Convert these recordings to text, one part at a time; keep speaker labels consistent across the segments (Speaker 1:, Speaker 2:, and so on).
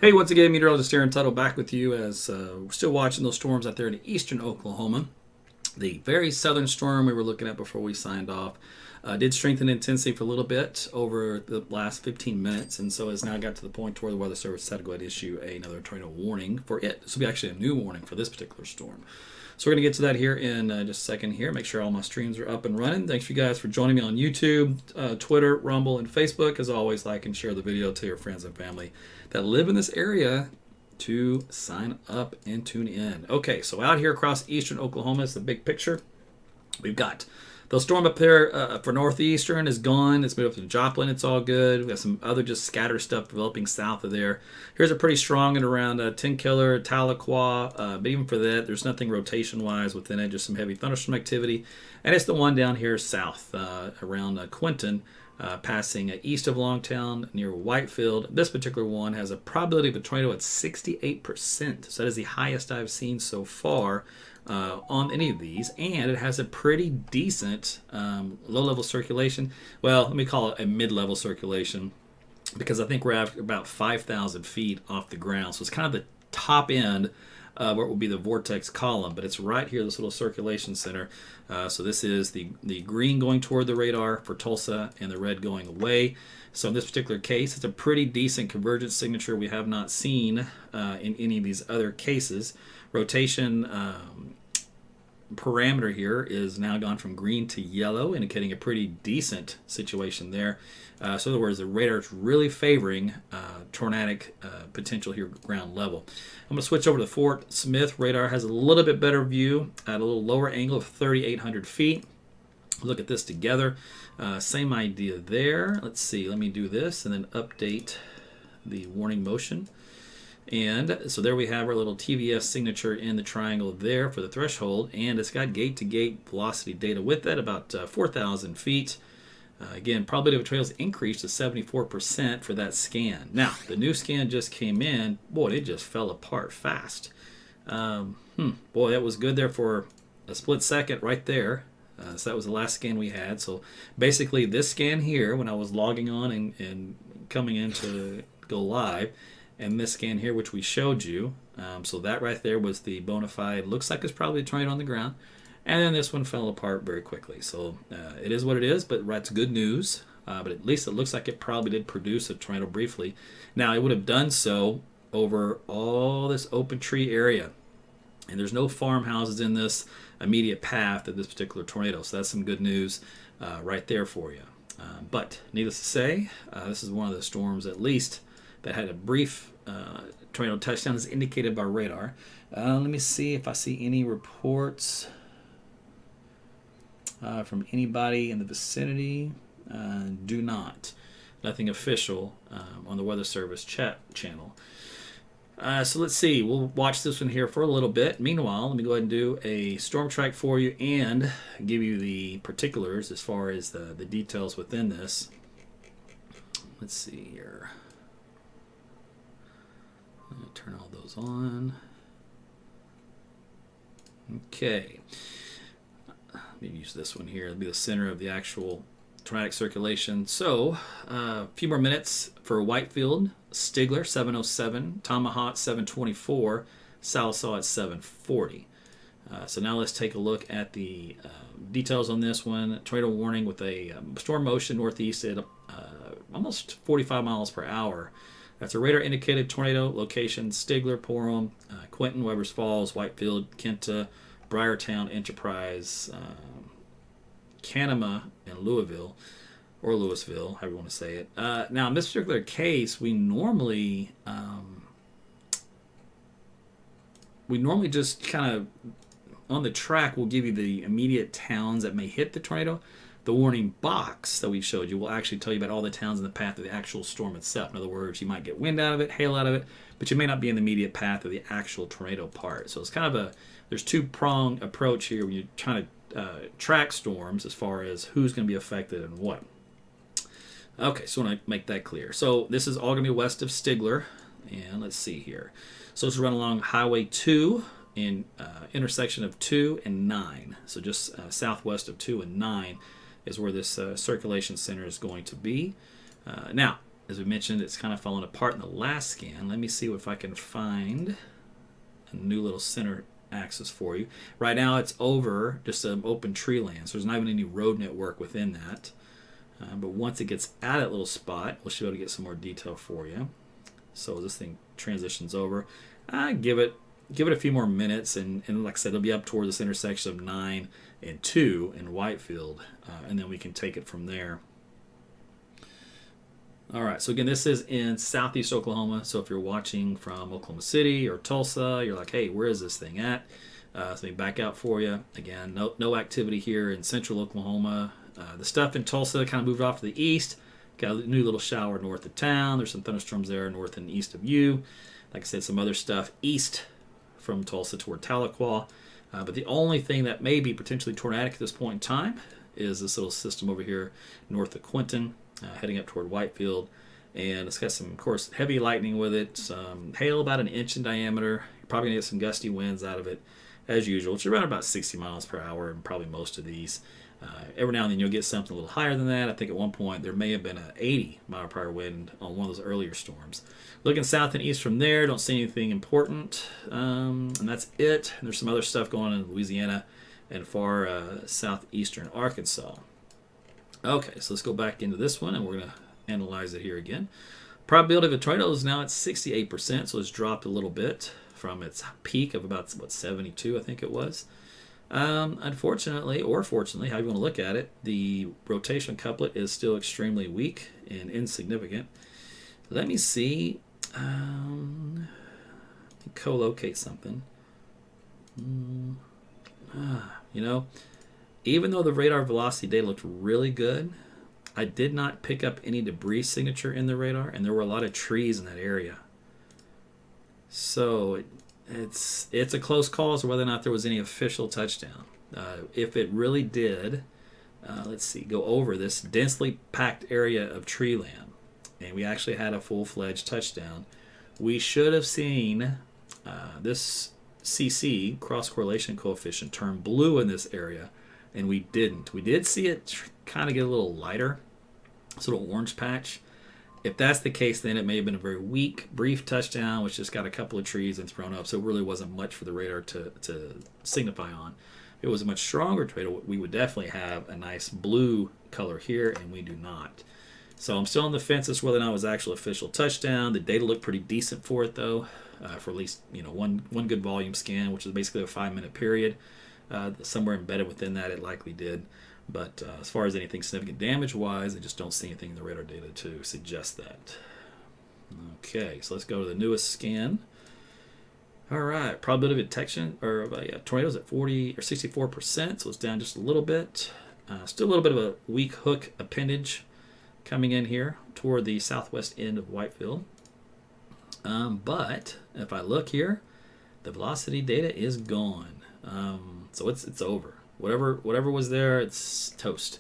Speaker 1: Hey, once again, Meteorologist here in Tuttle back with you as we're still watching those storms out there in eastern Oklahoma. The very southern storm we were looking at before we signed off did strengthen in intensity for a little bit over the last 15 minutes, and so has now got to the point where the Weather Service had to go ahead and issue another tornado warning for it. This will be actually a new warning for this particular storm. So we're going to get to that here in just a second here. Make sure all my streams are up and running. Thanks you guys for joining me on YouTube, Twitter, Rumble, and Facebook. As always, like and share the video to your friends and family that live in this area to sign up and tune in. Okay, so out here across eastern Oklahoma is the big picture. We've got the storm up there for northeastern is gone. It's moved up to Joplin. It's all good. We got some other just scatter stuff developing south of there. Here's a pretty strong and around 10 killer, Tahlequah. But even for that, there's nothing rotation-wise within it. Just some heavy thunderstorm activity. And it's the one down here south around Quinton. Passing east of Longtown near Whitefield. This particular one has a probability of a tornado at 68%. So that is the highest I've seen so far on any of these. And it has a pretty decent low-level circulation. Well, let me call it a mid-level circulation because I think we're at about 5,000 feet off the ground. So it's kind of the top end where it will be the vortex column, but it's right here, this little circulation center. So this is the green going toward the radar for Tulsa and the red going away. So in this particular case, it's a pretty decent convergence signature we have not seen in any of these other cases. Rotation parameter here is now gone from green to yellow, indicating a pretty decent situation there. So in other words, the radar is really favoring tornadic potential here ground level. I'm going to switch over to Fort Smith. Radar has a little bit better view at a little lower angle of 3,800 feet. Look at this together. Same idea there. Let's see. Let me do this and then update the warning motion. And so there we have our little TVS signature in the triangle there for the threshold. And it's got gate-to-gate velocity data with that, about 4,000 feet. Again, probability of a tornado is increased to 74% for that scan. Now, the new scan just came in. Boy, it just fell apart fast. Boy, that was good there for a split second right there. So that was the last scan we had. So basically this scan here, when I was logging on and coming in to go live, and this scan here, which we showed you, so that right there was the bona fide, looks like it's probably a tornado on the ground. And then this one fell apart very quickly. So it is what it is, but that's good news. But at least it looks like it probably did produce a tornado briefly. Now, it would have done so over all this open tree area. And there's no farmhouses in this immediate path of this particular tornado. So that's some good news right there for you. But needless to say, this is one of the storms, at least, that had a brief tornado touchdown as indicated by radar. Let me see if I see any reports from anybody in the vicinity. Do not. Nothing official on the Weather Service chat channel. So let's see. We'll watch this one here for a little bit. Meanwhile, let me go ahead and do a storm track for you and give you the particulars as far as the details within this. Let's see here. I'm going to turn all those on. Okay. Let me use this one here. It'll be the center of the actual tornadic circulation. So, a few more minutes for Whitefield, Stigler 707, Tomahawk 724, Sallisaw at 740. So now let's take a look at the details on this one. Tornado warning with a storm motion northeast at almost 45 miles per hour. That's a radar indicated tornado location: Stigler, Porham, Quinton, Webbers Falls, Whitefield, Kenta, Briartown, Enterprise, Canema, and Louisville, or Louisville, however you want to say it. Now, in this particular case, we normally just kind of on the track will give you the immediate towns that may hit the tornado. The warning box that we showed you will actually tell you about all the towns in the path of the actual storm itself. In other words, you might get wind out of it, hail out of it, but you may not be in the immediate path of the actual tornado part. So it's kind of there's two-pronged approach here when you're trying to track storms as far as who's going to be affected and what. Okay, so I want to make that clear. So this is all going to be west of Stigler, and let's see here. So it's run along Highway 2 in intersection of 2 and 9. So just southwest of 2 and 9 is where this circulation center is going to be. Now, as we mentioned, it's kind of fallen apart in the last scan. Let me see if I can find a new little center axis for you. Right now it's over just an open tree land, so there's not even any road network within that. But once it gets at that little spot, we'll be able to get some more detail for you. So this thing transitions over. Give it a few more minutes, and like I said, it'll be up toward this intersection of 9 and 2 in Whitefield, and then we can take it from there. All right, so again, this is in southeast Oklahoma. So if you're watching from Oklahoma City or Tulsa, you're like, hey, where is this thing at? So let me back out for you. Again, no activity here in central Oklahoma. The stuff in Tulsa kind of moved off to the east. Got a new little shower north of town. There's some thunderstorms there north and east of you. Like I said, some other stuff east from Tulsa toward Tahlequah. But the only thing that may be potentially tornadic at this point in time is this little system over here north of Quinton, heading up toward Whitefield. And it's got some, of course, heavy lightning with it. Some hail about an inch in diameter. You're probably going to get some gusty winds out of it, as usual. It's around about 60 miles per hour in probably most of these. Every now and then you'll get something a little higher than that. I think at one point there may have been an 80 mile per hour wind on one of those earlier storms. Looking south and east from there, don't see anything important. And that's it. And there's some other stuff going on in Louisiana and far southeastern Arkansas. Okay, so let's go back into this one, and we're going to analyze it here again. Probability of a tornado is now at 68%, so it's dropped a little bit from its peak of about, 72, I think it was. Unfortunately, or fortunately, how you want to look at it, the rotation couplet is still extremely weak and insignificant. Let me see. Co-locate something. Even though the radar velocity data looked really good, I did not pick up any debris signature in the radar, and there were a lot of trees in that area. So it's a close call as to whether or not there was any official touchdown. If it really did, let's see, go over this densely packed area of tree land, and we actually had a full-fledged touchdown, we should have seen this CC, cross-correlation coefficient, turn blue in this area, and we didn't. We did see it kind of get a little lighter, this little orange patch. If that's the case, then it may have been a very weak, brief touchdown, which just got a couple of trees and thrown up, so it really wasn't much for the radar to signify on. If it was a much stronger tornado, we would definitely have a nice blue color here, and we do not. So I'm still on the fence as to whether or not it was actual official touchdown. The data looked pretty decent for it, though, for at least one good volume scan, which is basically a 5-minute period. Somewhere embedded within that, it likely did. But as far as anything significant damage-wise, I just don't see anything in the radar data to suggest that. Okay, so let's go to the newest scan. All right, probability of detection or tornadoes at 40 or 64%, so it's down just a little bit. Still a little bit of a weak hook appendage coming in here toward the southwest end of Whitefield. But if I look here, the velocity data is gone. So it's over. Whatever was there, it's toast.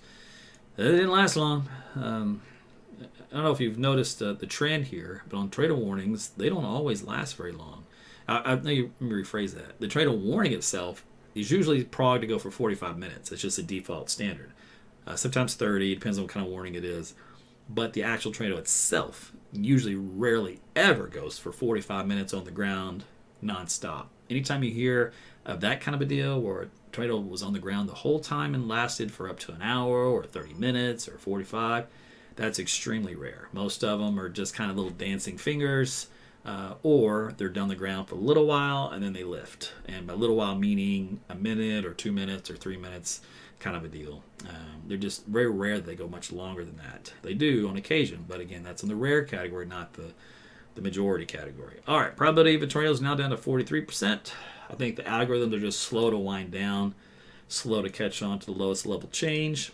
Speaker 1: It didn't last long. I don't know if you've noticed the trend here, but on tornado warnings, they don't always last very long. Let me rephrase that. The tornado warning itself is usually progged to go for 45 minutes. It's just a default standard. Sometimes 30, depends on what kind of warning it is. But the actual tornado itself usually rarely ever goes for 45 minutes on the ground nonstop. Anytime you hear of that kind of a deal where a tornado was on the ground the whole time and lasted for up to an hour or 30 minutes or 45, that's extremely rare. Most of them are just kind of little dancing fingers, or they're down the ground for a little while and then they lift. And by little while meaning a minute or 2 minutes or 3 minutes kind of a deal. They're just very rare that they go much longer than that. They do on occasion, but again, that's in the rare category, not the majority category. All right, probability of a tornado is now down to 43%. I think the algorithms are just slow to wind down, slow to catch on to the lowest level change.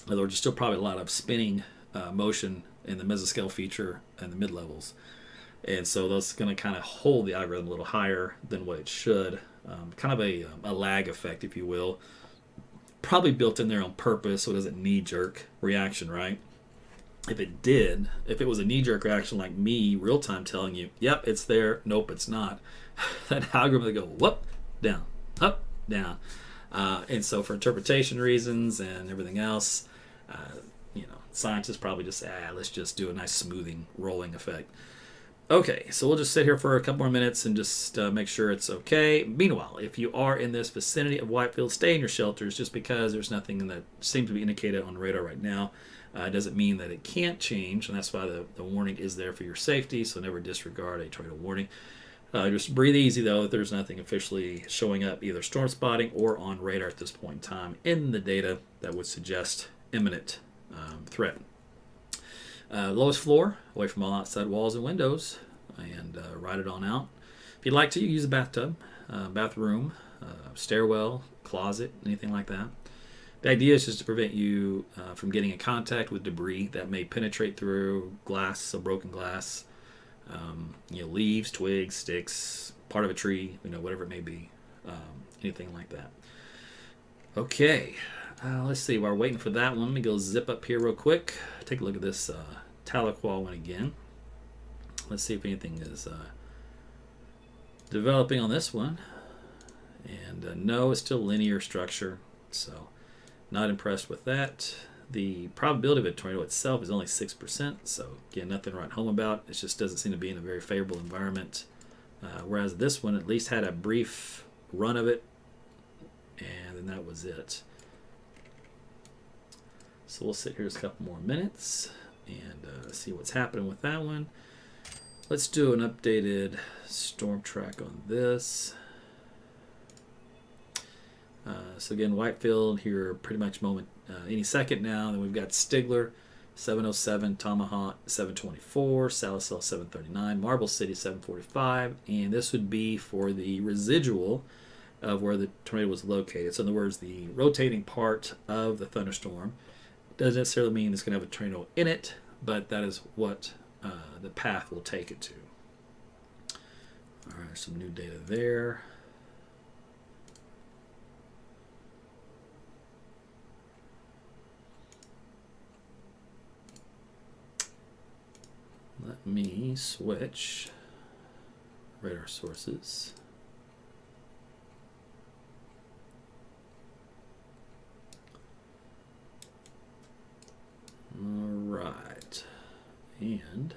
Speaker 1: In other words, there's still probably a lot of spinning motion in the mesoscale feature and the mid-levels. And so that's going to kind of hold the algorithm a little higher than what it should. Kind of a lag effect, if you will. Probably built in there on purpose so it doesn't knee-jerk reaction, right? If it was a knee-jerk reaction like me, real-time telling you, yep, it's there, nope, it's not, that algorithm would go, whoop, down, up, down. And so for interpretation reasons and everything else, Scientists probably just, let's just do a nice smoothing, rolling effect. Okay, so we'll just sit here for a couple more minutes and just make sure it's okay. Meanwhile, if you are in this vicinity of Whitefield, stay in your shelters. Just because there's nothing that seems to be indicated on the radar right now doesn't mean that it can't change, and that's why the warning is there for your safety, so never disregard a tornado warning. Just breathe easy, though, that there's nothing officially showing up, either storm spotting or on radar at this point in time in the data that would suggest imminent threat. Lowest floor, away from all outside walls and windows, and ride it on out. If you'd like to, you use a bathtub, bathroom, stairwell, closet, anything like that. The idea is just to prevent you from getting in contact with debris that may penetrate through glass, so broken glass, leaves, twigs, sticks, part of a tree, whatever it may be, anything like that. Okay. Let's see, while we're waiting for that one, let me go zip up here real quick. Take a look at this Tahlequah one again. Let's see if anything is developing on this one. And no, it's still linear structure, so not impressed with that. The probability of a tornado itself is only 6%, so again, nothing to write home about. It just doesn't seem to be in a very favorable environment. Whereas this one at least had a brief run of it, and then that was it. So we'll sit here just a couple more minutes and see what's happening with that one. Let's do an updated storm track on this. So again, Whitefield here pretty much any second now. Then we've got Stigler, 707, Tomahawk, 724, Salisbury, 739, Marble City, 745. And this would be for the residual of where the tornado was located. So in other words, the rotating part of the thunderstorm doesn't necessarily mean it's going to have a tornado in it, but that is what the path will take it to. All right, some new data there. Let me switch radar sources. All right, and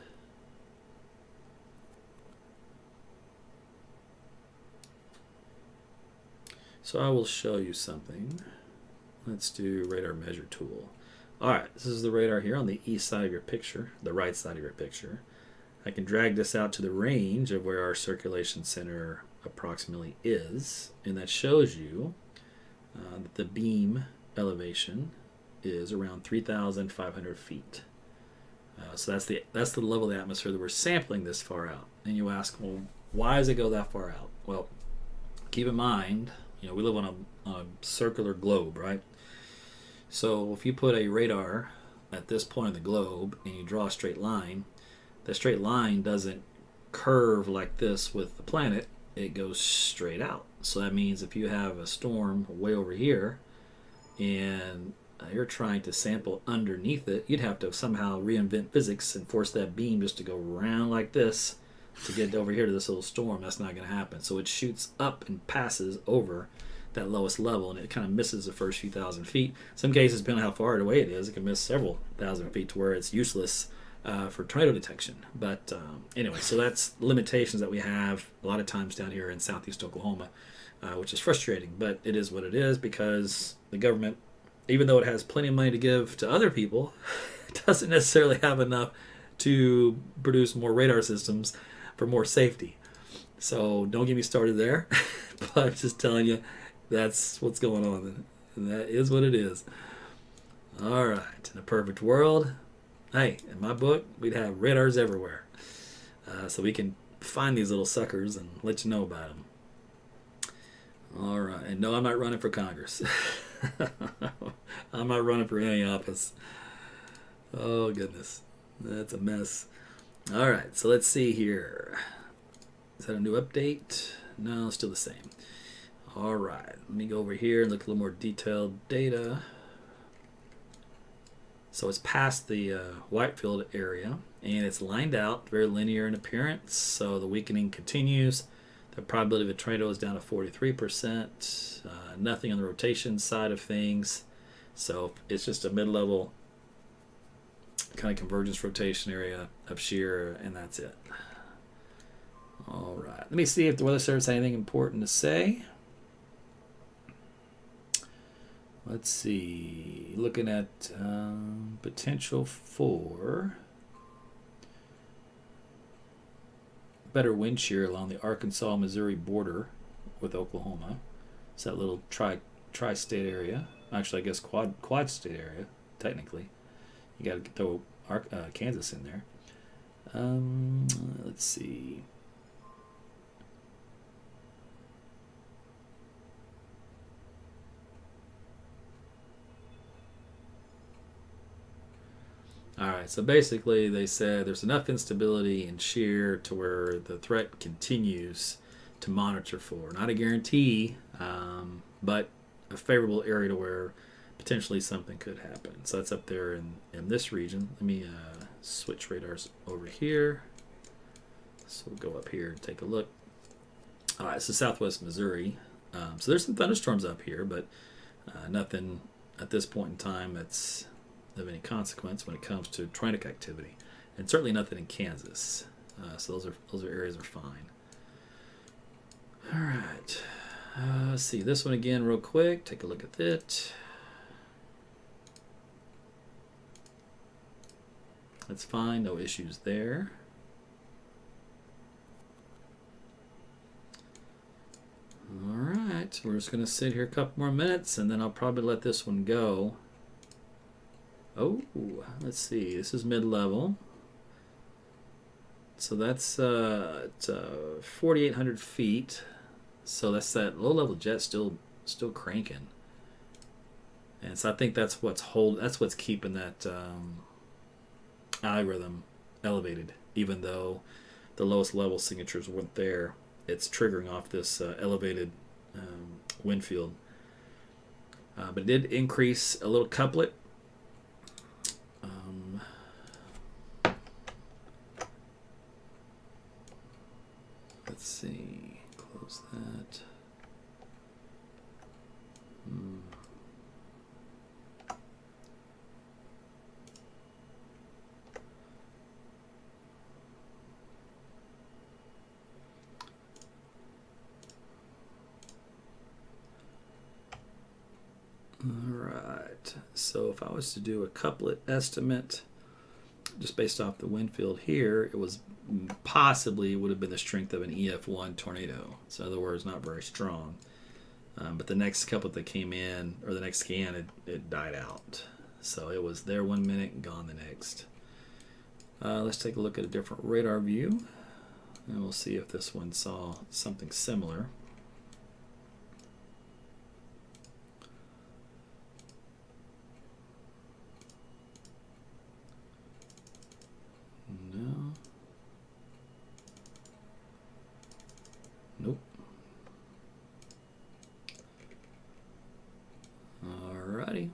Speaker 1: so I will show you something. Let's do radar measure tool. All right, this is the radar here on the east side of your picture, the right side of your picture. I can drag this out to the range of where our circulation center approximately is, and that shows you that the beam elevation is around 3,500 feet. So that's the level of the atmosphere that we're sampling this far out. And you ask, well, why does it go that far out? Well, keep in mind, we live on a circular globe, right? So if you put a radar at this point of the globe and you draw a straight line, the straight line doesn't curve like this with the planet. It goes straight out. So that means if you have a storm way over here and you're trying to sample underneath it, you'd have to somehow reinvent physics and force that beam just to go around like this to get over here to this little storm. That's not going to happen. So it shoots up and passes over that lowest level, and it kind of misses the first few thousand feet. Some cases, depending on how far away it is, it can miss several thousand feet to where it's useless for tornado detection. But anyway, so that's limitations that we have a lot of times down here in southeast Oklahoma, which is frustrating. But it is what it is, because the government, even though it has plenty of money to give to other people, doesn't necessarily have enough to produce more radar systems for more safety. So don't get me started there. But I'm just telling you, that's what's going on. And that is what it is. All right. In a perfect world, hey, in my book, we'd have radars everywhere. So we can find these little suckers and let you know about them. All right. And no, I'm not running for Congress. I'm not running for any office. Oh, goodness. That's a mess. All right. So let's see here. Is that a new update? No, still the same. All right, let me go over here and look at a little more detailed data. So it's past the Whitefield area, and it's lined out, very linear in appearance. So the weakening continues. The probability of a tornado is down to 43%. Nothing on the rotation side of things. So it's just a mid-level kind of convergence rotation area of shear, and that's it. All right. Let me see if the Weather Service has anything important to say. Let's see. Looking at potential for better wind shear along the Arkansas-Missouri border with Oklahoma. It's that little tri-state area. Actually, I guess quad state area, technically. You got to throw Kansas in there. Let's see. All right, so basically they said there's enough instability and shear to where the threat continues to monitor for. Not a guarantee, but a favorable area to where potentially something could happen. So that's up there in this region. Let me switch radars over here. So we'll go up here and take a look. All right, so southwest Missouri. So there's some thunderstorms up here, but nothing at this point in time that's of any consequence when it comes to tornadic activity, and certainly nothing in Kansas. So those areas are fine. All right, let's see this one again real quick. Take a look at it. That's fine, no issues there. All right, we're just going to sit here a couple more minutes, and then I'll probably let this one go. Oh, let's see. This is mid-level. So that's 4,800 feet. So that's that low-level jet still cranking. And so I think that's what's keeping that algorithm elevated, even though the lowest level signatures weren't there. It's triggering off this elevated wind field. But it did increase a little couplet. Let's see, close that. All right, so if I was to do a couplet estimate, just based off the wind field here, it was possibly would have been the strength of an EF1 tornado. So in other words, not very strong. But the next couplet that came in, or the next scan, it died out. So it was there 1 minute and gone the next. Let's take a look at a different radar view, and we'll see if this one saw something similar. No. Nope. Alrighty.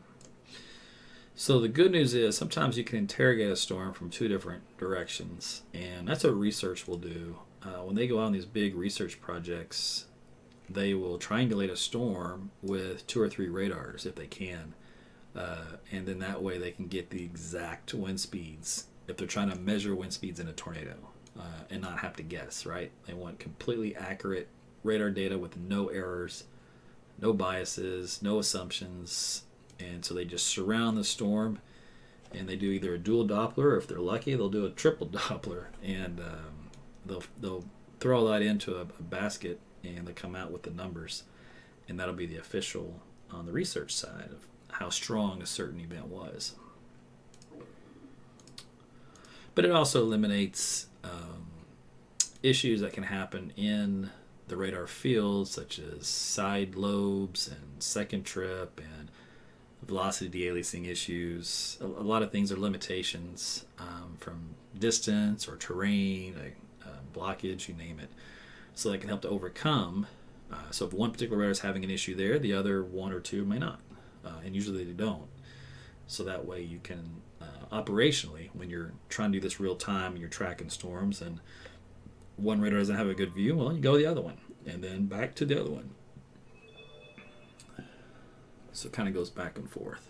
Speaker 1: So the good news is sometimes you can interrogate a storm from two different directions, and that's what research will do. When they go out on these big research projects, they will triangulate a storm with 2 or 3 radars if they can, and then that way they can get the exact wind speeds if they're trying to measure wind speeds in a tornado, and not have to guess, right? They want completely accurate radar data with no errors, no biases, no assumptions, and so they just surround the storm, and they do either a dual Doppler, or if they're lucky, they'll do a triple Doppler, and they'll throw all that into a basket, and they come out with the numbers, and that'll be the official on the research side of how strong a certain event was. But it also eliminates issues that can happen in the radar field, such as side lobes and second trip and velocity de-aliasing issues. A lot of things are limitations from distance or terrain, blockage, you name it. So that can help to overcome. So if one particular radar is having an issue there, the other 1 or 2 may not. And usually they don't. So that way you can operationally, when you're trying to do this real time and you're tracking storms and one radar doesn't have a good view, well, you go to the other one and then back to the other one. So it kind of goes back and forth.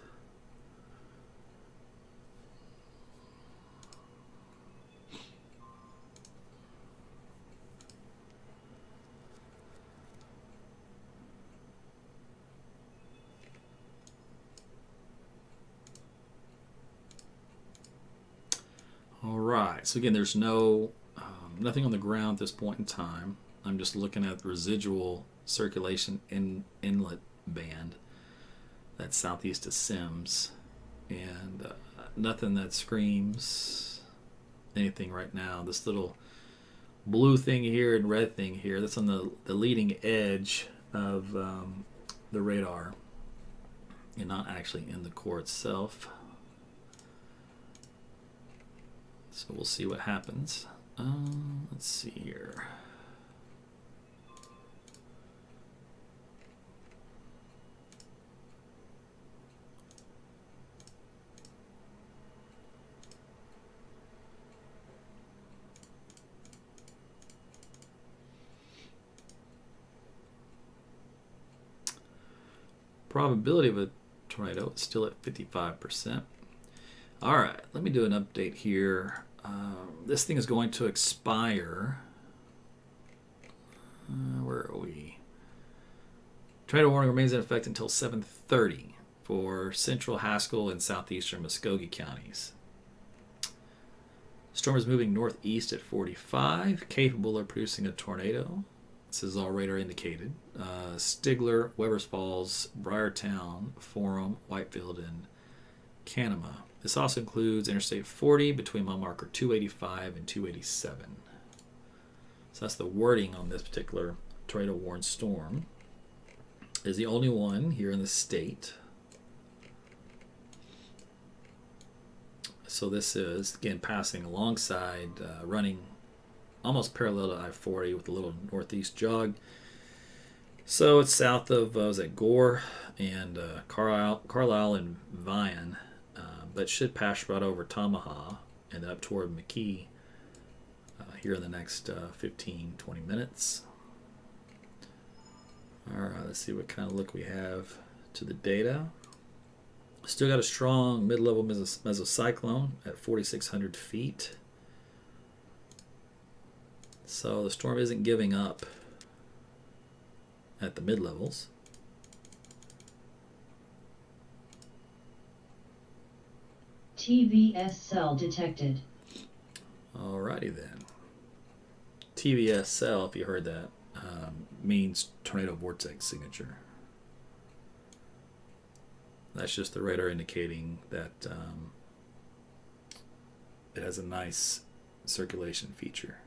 Speaker 1: All right. So again, there's no nothing on the ground at this point in time. I'm just looking at the residual circulation inlet band that's southeast of Sims, and nothing that screams anything right now. This little blue thing here and red thing here, that's on the leading edge of the radar and not actually in the core itself. So we'll see what happens. Let's see here. Probability of a tornado is still at 55%. All right, let me do an update here. This thing is going to expire. Where are we? Tornado warning remains in effect until 7:30 for central Haskell and southeastern Muskogee counties. Storm is moving northeast at 45, capable of producing a tornado. This is all radar indicated. Stigler, Weber's Falls, Briartown, Forum, Whitefield, and Canema. This also includes Interstate 40 between mile marker 285 and 287. So that's the wording on this particular tornado warned storm. It is the only one here in the state. So this is, again, passing alongside, running almost parallel to I-40 with a little northeast jog. So it's south of, was it Gore and Carlisle and Vian, but should pass right over Tamaha and up toward McKee here in the next 15-20 minutes. All right, let's see what kind of look we have to the data. Still got a strong mid-level mesocyclone at 4,600 feet. So the storm isn't giving up at the mid-levels.
Speaker 2: TVS cell detected.
Speaker 1: Alrighty then. TVS cell, if you heard that, means tornado vortex signature. That's just the radar indicating that it has a nice circulation feature.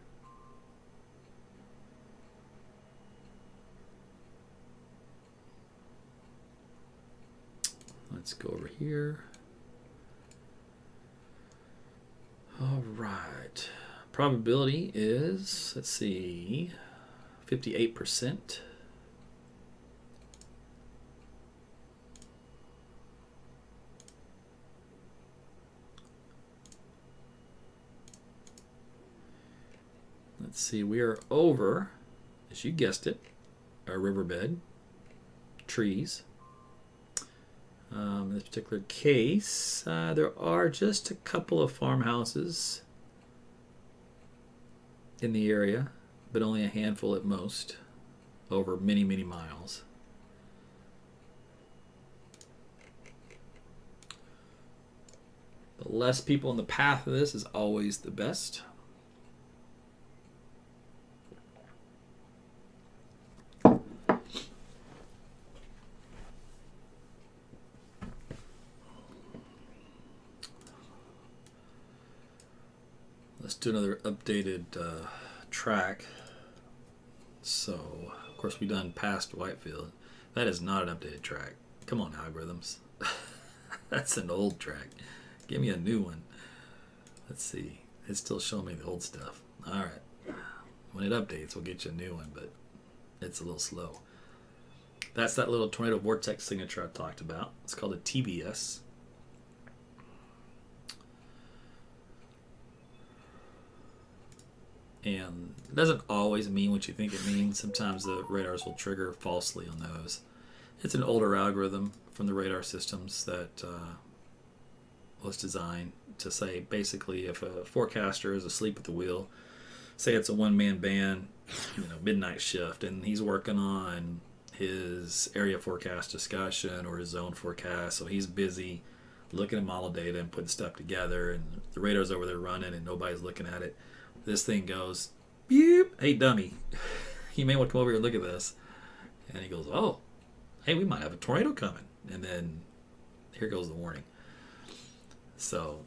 Speaker 1: Let's go over here. All right. Probability is, let's see, 58%. Let's see, we are over, as you guessed it, our riverbed, trees. In this particular case, there are just a couple of farmhouses in the area, but only a handful at most, over many, many miles. The less people in the path of this is always the best. Let's do another updated track. So, of course, we done past Whitefield. That is not an updated track. Come on, algorithms. That's an old track. Give me a new one. Let's see. It's still showing me the old stuff. All right. When it updates, we'll get you a new one, but it's a little slow. That's that little tornado vortex signature I talked about. It's called a TBS. And it doesn't always mean what you think it means. Sometimes the radars will trigger falsely on those. It's an older algorithm from the radar systems that was designed to say, basically, if a forecaster is asleep at the wheel, say it's a one-man band, midnight shift, and he's working on his area forecast discussion or his zone forecast, so he's busy looking at model data and putting stuff together, and the radar's over there running and nobody's looking at it. This thing goes, beep, hey dummy, you may want to come over here and look at this. And he goes, oh, hey, we might have a tornado coming. And then here goes the warning. So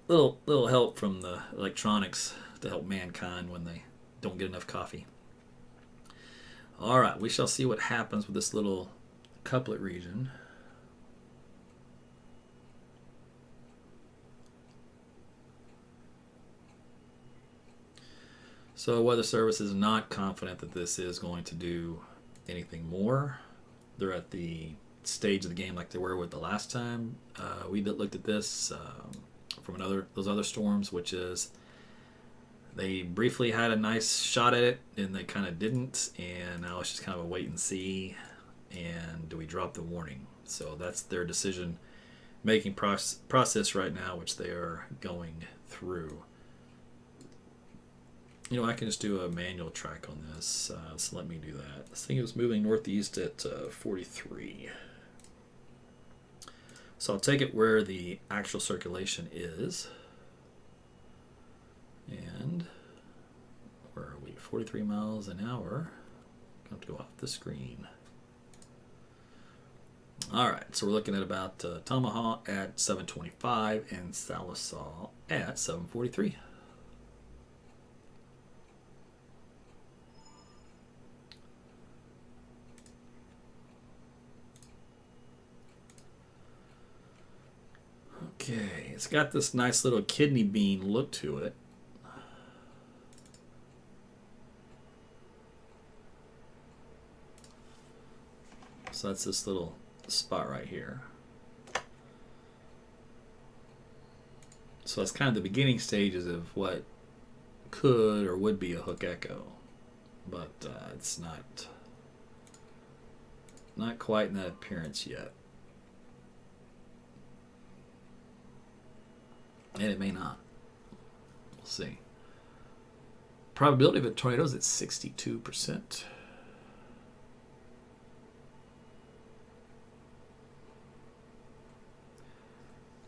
Speaker 1: little help from the electronics to help mankind when they don't get enough coffee. All right, we shall see what happens with this little couplet region. So Weather Service is not confident that this is going to do anything more. They're at the stage of the game like they were with the last time we looked at this from those other storms, which is they briefly had a nice shot at it and they kind of didn't, and now it's just kind of a wait and see, and do we drop the warning? So that's their decision making process right now, which they are going through. You know, I can just do a manual track on this, so let me do that. This thing was moving northeast at 43. So I'll take it where the actual circulation is. And where are we? 43 miles an hour. I have to go off the screen. All right, so we're looking at about Tomahawk at 725 and Sallisaw at 743. Okay, it's got this nice little kidney bean look to it. So that's this little spot right here. So that's kind of the beginning stages of what could or would be a hook echo, but it's not quite in that appearance yet. And it may not. We'll see. Probability of a tornado is at 62%.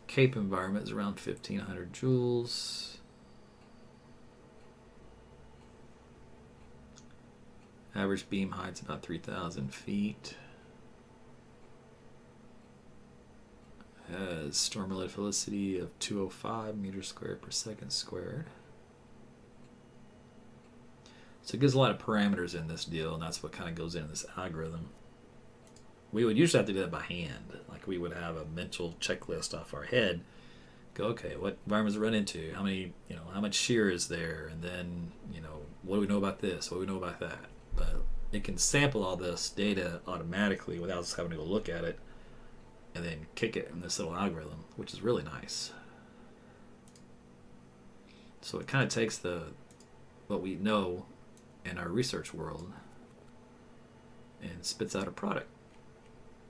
Speaker 1: Cape environment is around 1,500 joules. Average beam height's about 3,000 feet. Has storm related velocity of 205 meters squared per second squared. So it gives a lot of parameters in this deal, and that's what kind of goes into this algorithm. We would usually have to do that by hand. Like we would have a mental checklist off our head. Go, okay, what environments run into? How many, how much shear is there? And then, what do we know about this? What do we know about that? But it can sample all this data automatically without us having to go look at it and then kick it in this little algorithm, which is really nice. So it kind of takes what we know in our research world and spits out a product.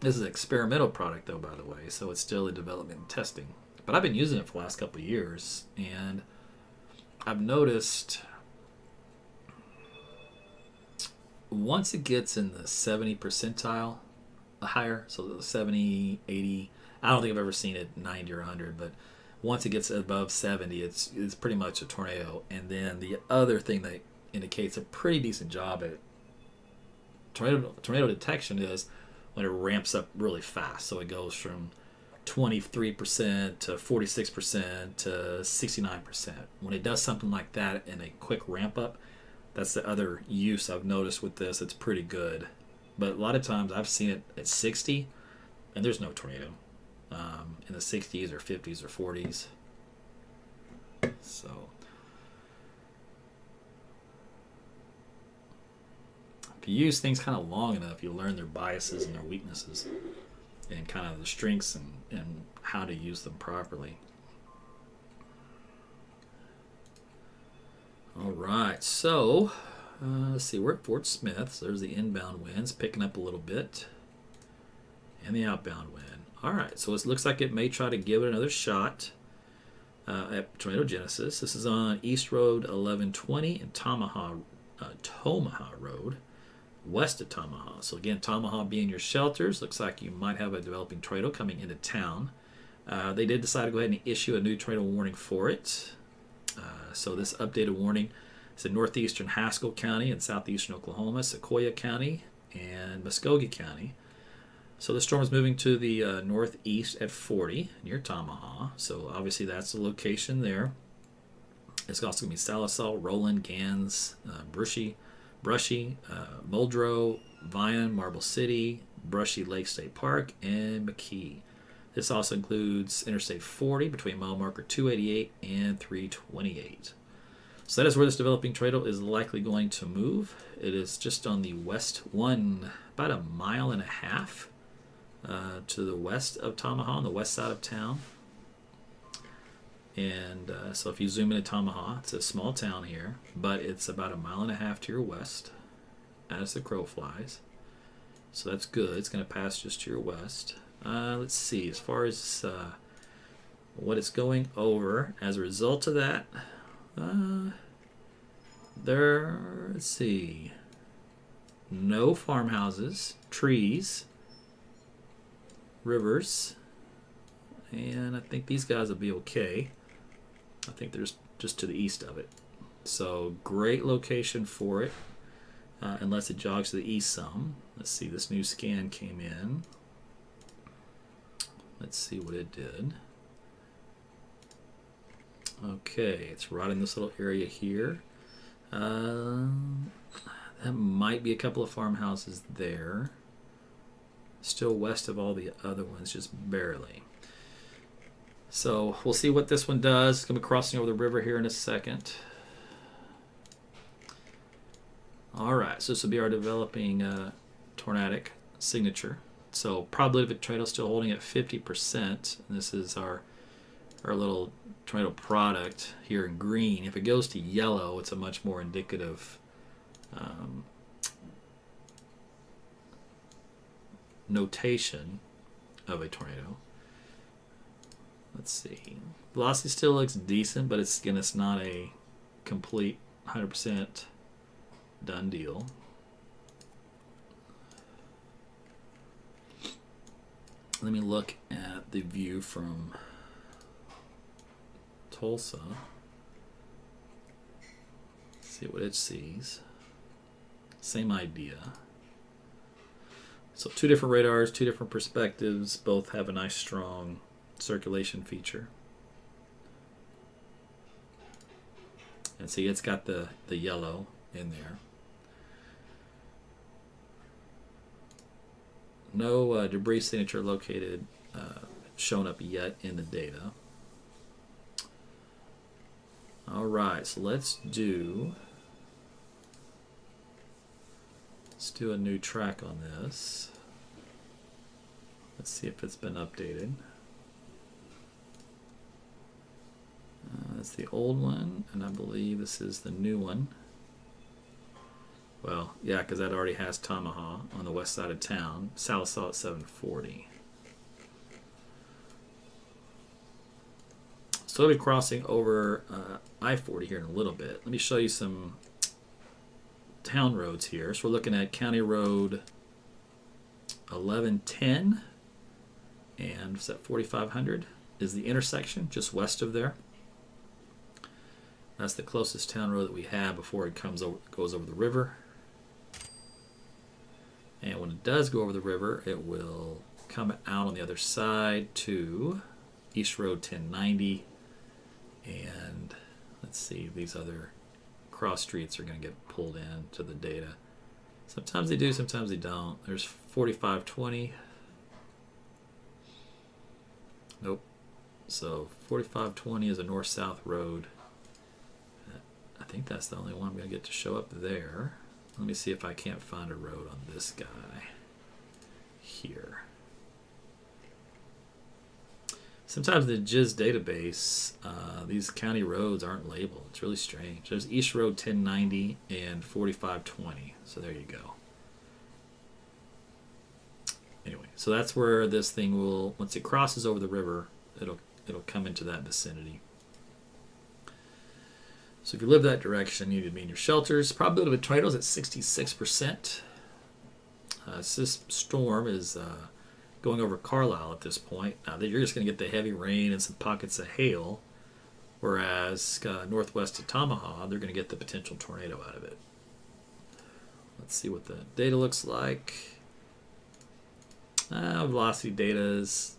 Speaker 1: This is an experimental product, though, by the way, so it's still in development and testing. But I've been using it for the last couple of years, and I've noticed once it gets in the 70 percentile, higher, so the 70, 80, I don't think I've ever seen it 90 or 100, but once it gets above 70, it's pretty much a tornado. And then the other thing that indicates a pretty decent job at tornado detection is when it ramps up really fast. So it goes from 23% to 46% to 69%. When it does something like that in a quick ramp up, that's the other use I've noticed with this. It's pretty good. But a lot of times I've seen it at 60 and there's no tornado in the 60s or 50s or 40s. So if you use things kind of long enough, you learn their biases and their weaknesses and kind of the strengths and how to use them properly. All right, so let's see, we're at Fort Smith. So there's the inbound winds picking up a little bit and the outbound wind. All right, so it looks like it may try to give it another shot at Tornado Genesis. This is on East Road 1120 and Tomahawk Road, west of Tomahawk. So again, Tomahawk being your shelters, looks like you might have a developing tornado coming into town. They did decide to go ahead and issue a new tornado warning for it. So this updated warning is in northeastern Haskell County and southeastern Oklahoma, Sequoia County, and Muskogee County. So the storm is moving to the northeast at 40 near Tamaha. So obviously that's the location there. It's also going to be Sallisaw, Roland, Gans, Brushy, Muldrow, Vian, Marble City, Brushy Lake State Park, and McKee. This also includes Interstate 40 between mile marker 288 and 328. So that is where this developing tornado is likely going to move. It is just on the west one, about a mile and a half to the west of Tamaha, on the west side of town. And so if you zoom into Tamaha, it's a small town here, but it's about a mile and a half to your west as the crow flies. So that's good. It's going to pass just to your west. Let's see, as far as what it's going over as a result of that, let's see, no farmhouses, trees, rivers, and I think these guys will be okay. I think they're just to the east of it. So great location for it, unless it jogs to the east some. Let's see, this new scan came in. Let's see what it did. Okay, it's right in this little area here. That might be a couple of farmhouses there. Still west of all the other ones, just barely. So we'll see what this one does. It's going to be crossing over the river here in a second. All right, so this will be our developing tornadic signature. So probability of a tornado still holding at 50%. And this is our little tornado product here in green. If it goes to yellow, it's a much more indicative notation of a tornado. Let's see. Velocity still looks decent, but it's not a complete 100% done deal. Let me look at the view from Tulsa. See what it sees. Same idea. So two different radars, two different perspectives, both have a nice strong circulation feature. And see, it's got the yellow in there. No debris signature located shown up yet in the data. All right, so let's do a new track on this. Let's see if it's been updated. That's the old one, and I believe this is the new one. Well, yeah, because that already has Tamaha on the west side of town. Sallisaw at 740. So we'll be crossing over I-40 here in a little bit. Let me show you some town roads here. So we're looking at County Road 1110, and what's that, 4500 is the intersection just west of there. That's the closest town road that we have before it goes over the river. And when it does go over the river, it will come out on the other side to East Road 1090. And let's see, these other cross streets are going to get pulled in to the data. Sometimes they do, sometimes they don't. There's 4520. Nope. So 4520 is a north-south road. I think that's the only one I'm going to get to show up there. Let me see if I can't find a road on this guy here. Sometimes the GIS database, these county roads aren't labeled. It's really strange. There's East Road 1090 and 4520. So there you go. Anyway, so that's where this thing will, once it crosses over the river, it'll come into that vicinity. So if you live that direction, you need to be in your shelters. Probability of a tornado is at 66%. This storm is going over Carlisle at this point. You're just going to get the heavy rain and some pockets of hail, whereas northwest of Tamaha, they're going to get the potential tornado out of it. Let's see what the data looks like. Velocity data is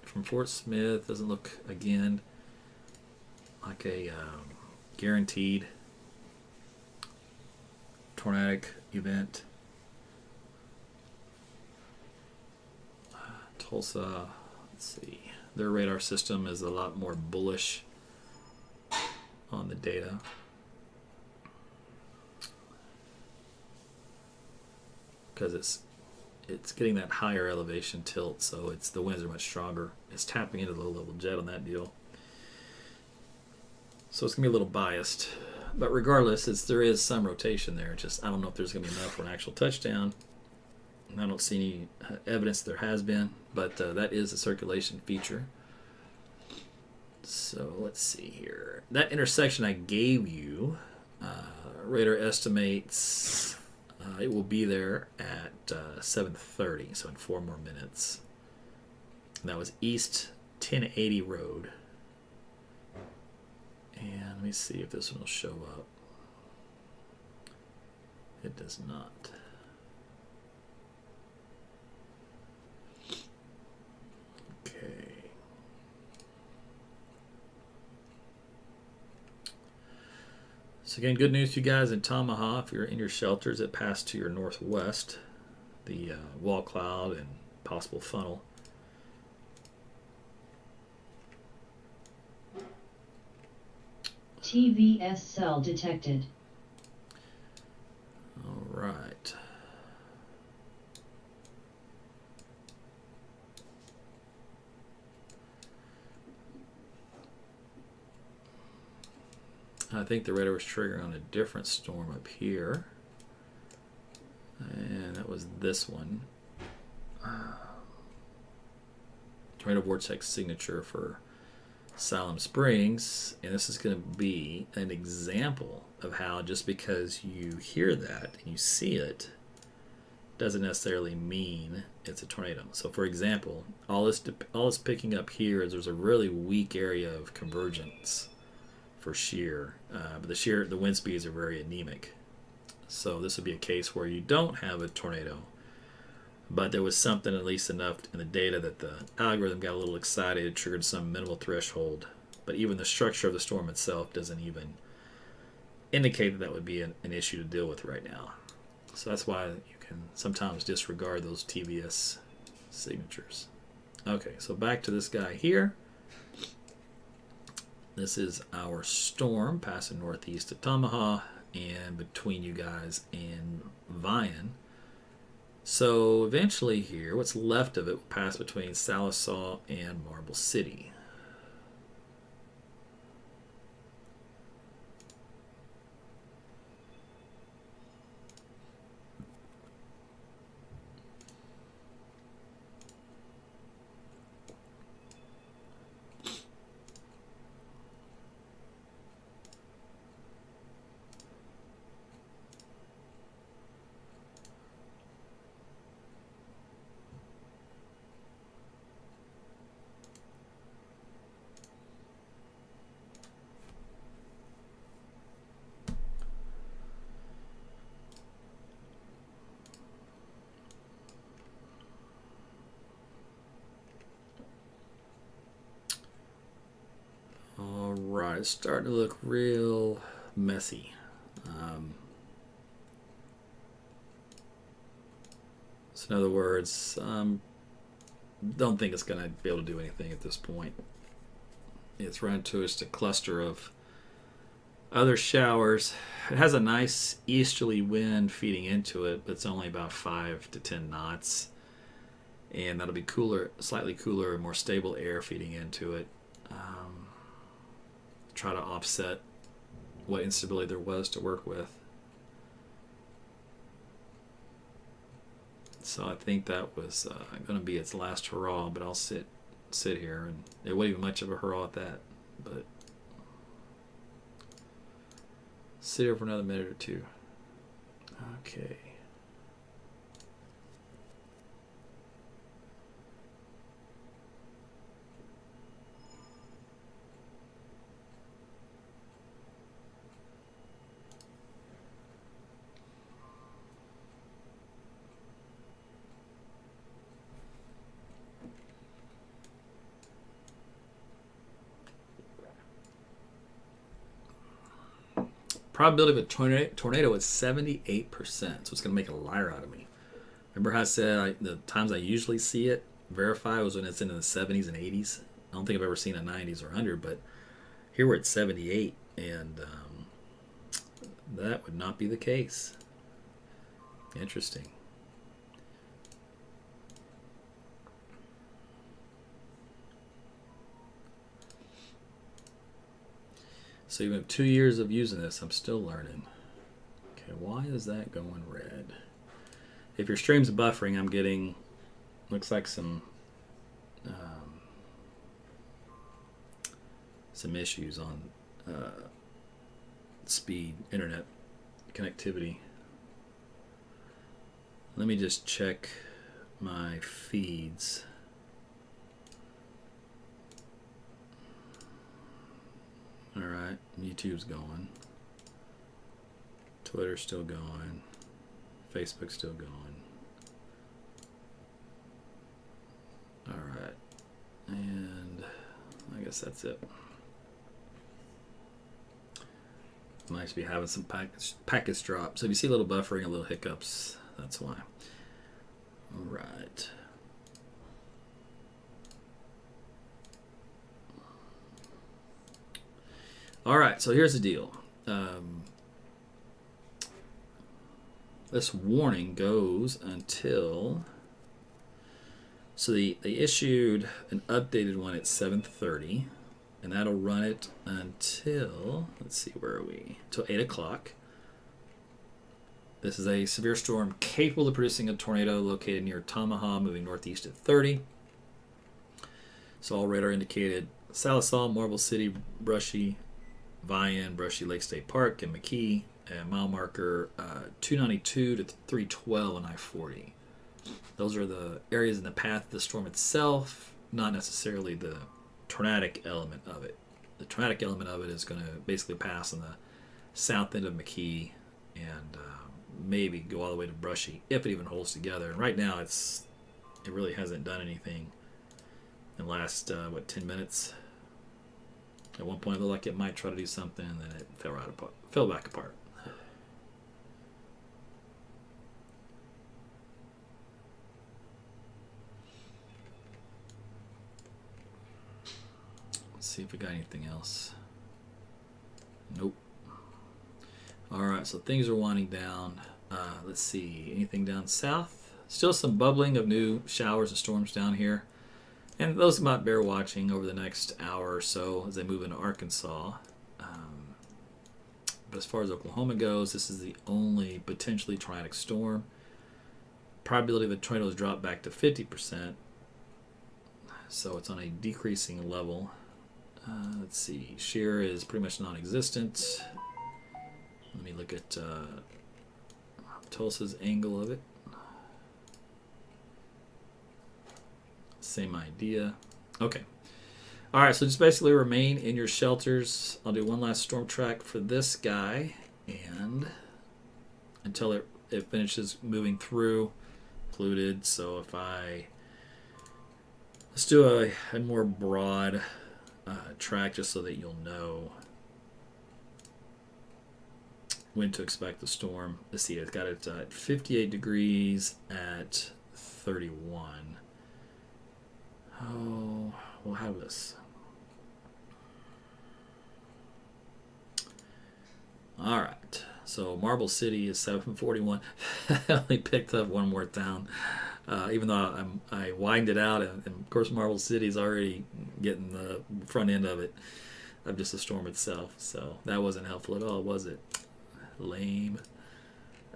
Speaker 1: from Fort Smith. Doesn't look, again, like a guaranteed tornadic event. Tulsa, let's see. Their radar system is a lot more bullish on the data. Because it's getting that higher elevation tilt, so the winds are much stronger. It's tapping into the low-level jet on that deal. So it's going to be a little biased. But regardless, there is some rotation there. Just I don't know if there's going to be enough for an actual touchdown. I don't see any evidence there has been, but that is a circulation feature. So let's see here. That intersection I gave you, radar estimates it will be there at 7:30, so in 4 more minutes. And that was East 1080 Road. And let me see if this one will show up. It does not. Okay. So again, good news to you guys in Tamaha. If you're in your shelters, it passed to your northwest. The wall cloud and possible funnel.
Speaker 2: TVS cell detected.
Speaker 1: All right. I think the radar was triggering on a different storm up here. And that was this one. Tornado vortex signature for Salem Springs. And this is going to be an example of how just because you hear that and you see it doesn't necessarily mean it's a tornado. So for example, all it's picking up here is there's a really weak area of convergence for shear, but the wind speeds are very anemic. So this would be a case where you don't have a tornado, but there was something at least enough in the data that the algorithm got a little excited, it triggered some minimal threshold. But even the structure of the storm itself doesn't even indicate that would be an issue to deal with right now. So that's why you can sometimes disregard those TVS signatures. Okay, so back to this guy here. This is our storm passing northeast of Tamaha and between you guys and Vian. So eventually here, what's left of it will pass between Salisaw and Marble City. Alright, it's starting to look real messy. So in other words, don't think it's going to be able to do anything at this point. It's run to just a cluster of other showers. It has a nice easterly wind feeding into it, but it's only about 5 to 10 knots. And that'll be cooler, slightly cooler and more stable air feeding into it. Try to offset what instability there was to work with. So I think that was going to be its last hurrah, but I'll sit here, and it wasn't even much of a hurrah at that, but sit here for another minute or two. Okay. Probability of a tornado is 78%. So it's going to make a liar out of me. Remember how I said the times I usually see it verify was when it's in the 70s and 80s. I don't think I've ever seen a 90s or 100, but here we're at 78, and that would not be the case. Interesting. So even 2 years of using this, I'm still learning. Okay, why is that going red? If your stream's buffering, I'm getting, looks like some issues on speed, internet connectivity. Let me just check my feeds. All right, YouTube's going. Twitter's still going. Facebook's still going. All right, and I guess that's it. Might just be having some package drops. So if you see a little buffering, a little hiccups, that's why. All right. All right, so here's the deal. This warning goes until... So they issued an updated one at 7:30, and that'll run it until, let's see, where are we? Till 8 o'clock. This is a severe storm capable of producing a tornado located near Tamaha, moving northeast at 30. So all radar indicated Salisal, Marble City, Brushy, Vian, Brushy Lake State Park, and McKee, and mile marker 292 to 312 on I-40. Those are the areas in the path of the storm itself, not necessarily the tornadic element of it. The tornadic element of it is going to basically pass on the south end of McKee and maybe go all the way to Brushy, if it even holds together. And right now, it really hasn't done anything in the last, 10 minutes. At one point, it looked like it might try to do something, and then it fell back apart. Let's see if we got anything else. Nope. All right, so things are winding down. Let's see, anything down south? Still some bubbling of new showers and storms down here. And those might bear watching over the next hour or so as they move into Arkansas. But as far as Oklahoma goes, this is the only potentially tornadic storm. Probability of the tornado has dropped back to 50%. So it's on a decreasing level. Let's see, shear is pretty much non-existent. Let me look at Tulsa's angle of it. Same idea. Okay. All right, so just basically remain in your shelters. I'll do one last storm track for this guy, and until it finishes moving through, included. So if let's do a more broad track just so that you'll know when to expect the storm. Let's see, it's got it at 58 degrees at 31. Oh, we'll have this. All right. So Marble City is 741. I only picked up one more town, even though I widened it out, and of course Marble City is already getting the front end of it, of just the storm itself. So that wasn't helpful at all, was it? Lame.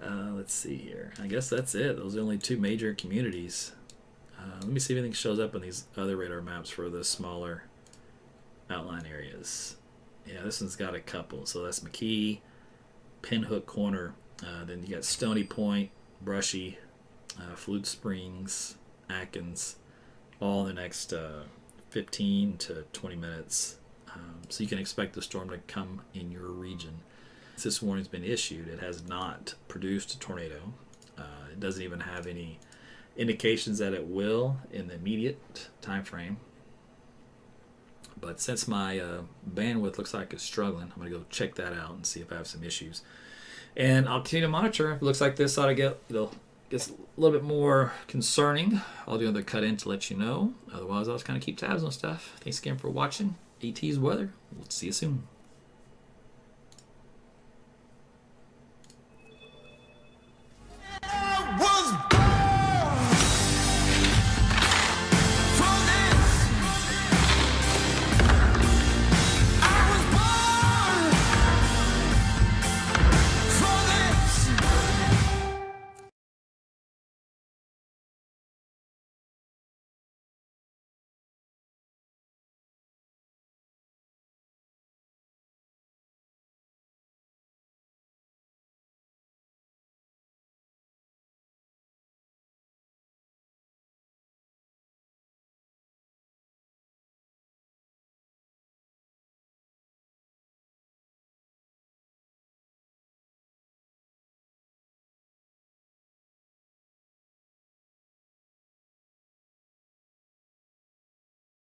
Speaker 1: Let's see here. I guess that's it. Those are the only two major communities. Let me see if anything shows up on these other radar maps for the smaller outline areas. Yeah, this one's got a couple. So that's McKee, Pinhook Corner. Then you got Stony Point, Brushy, Flute Springs, Atkins, all in the next 15 to 20 minutes. So you can expect the storm to come in your region. Since this warning's been issued, it has not produced a tornado. It doesn't even have any indications that it will in the immediate time frame. But since my bandwidth looks like it's struggling, I'm going to go check that out and see if I have some issues. And I'll continue to monitor. If it looks like this ought to gets a little bit more concerning, I'll do another cut in to let you know. Otherwise, I'll just kind of keep tabs on stuff. Thanks again for watching ET's Weather. We'll see you soon.